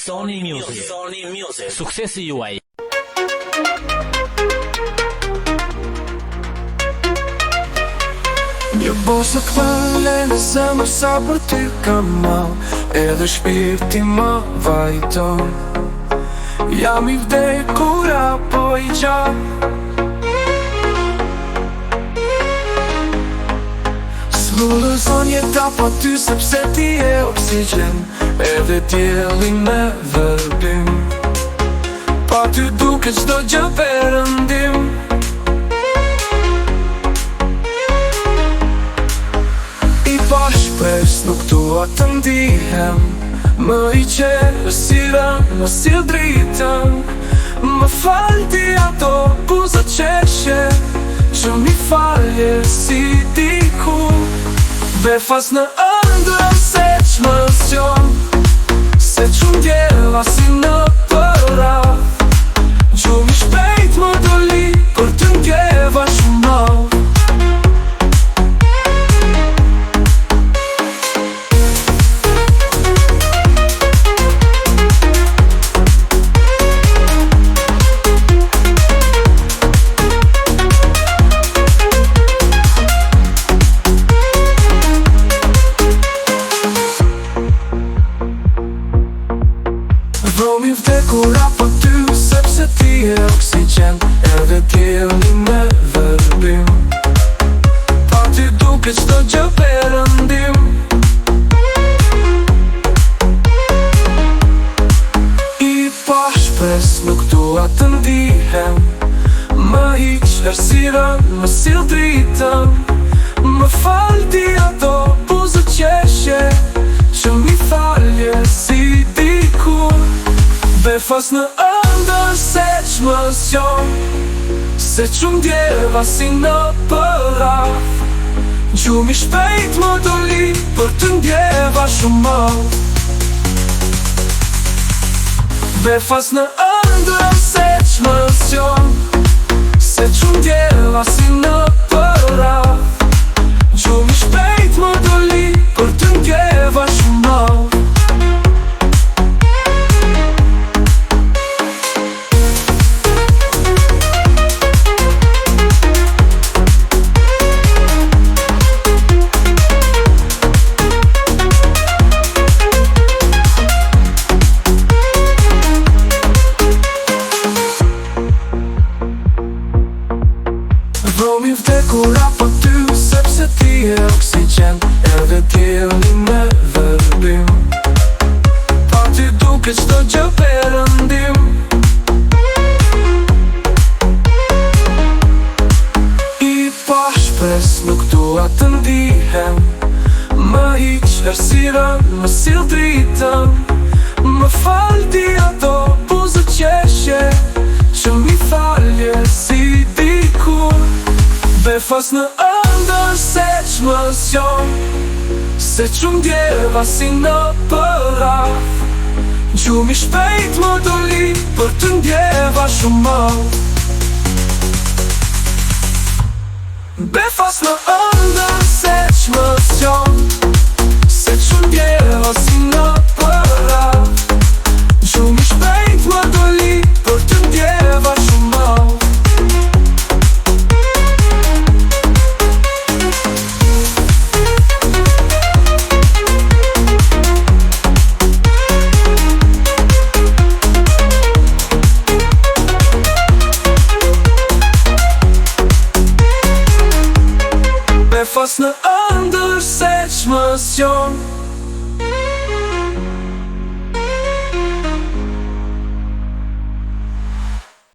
Sony Music. Suksesi juaj. Një bosë këllë në zemër sa për ty kam mal, edhe shpirti më vajton. Jam i vdekur apo i gjallë, s'lullëzon jeta pa ty sepse ti e oksigen, edhe tjelli me vërbim. Pa ty duke qdo gjë perëndim. Pa shpes nuk dua të ndihem, më i qelë si rënë, më si dritën. Më falti ato buza qeshe, që mi falje si diku. Befas në ëndrën se që më zgjon, se që ndjeva si në përraf. Gjumi shpejt më doli për të ndjeva shumë mal. Vromi vdekur apo ty, sepse ti e oksigen, edhe tjelli me vërbim. Pa ty duke qdo gjë perëndim. I pa shpres nuk dua të ndihem, më hiq ersiren, më sill dritën. Më falti ato buzë qeshe, që mi falje si diku. Befas në ëndër se që më zgjon, se që ndjeva si në përraf. Gjumi shpejt më doli për të ndjeva shumë mal. Befas në ëndër se që më zgjon, se që ndjeva si në përraf. Gjumi shpejt më doli për të ndjeva shumë mal. Vromi vdekur apo ty, sepse ti e oksigen, edhe tjelli me vërbim. Pa ty duke qdo gjë perëndim. I pa shpres nuk dua të ndihem, më hiq ersiren, më sill dritën. Më falti ato buzë qeshe, që mi falje si diku. Befas në ëndër se që më zgjon, se që ndjeva si në përraf. Gjumi shpejt më doli për të ndjeva shumë mal. Befas në ëndër se që më zgjon, se që ndjeva si në përraf. Gjumi shpejt më doli për të ndjeva shumë mal. Befas në ëndër se që më zgjon,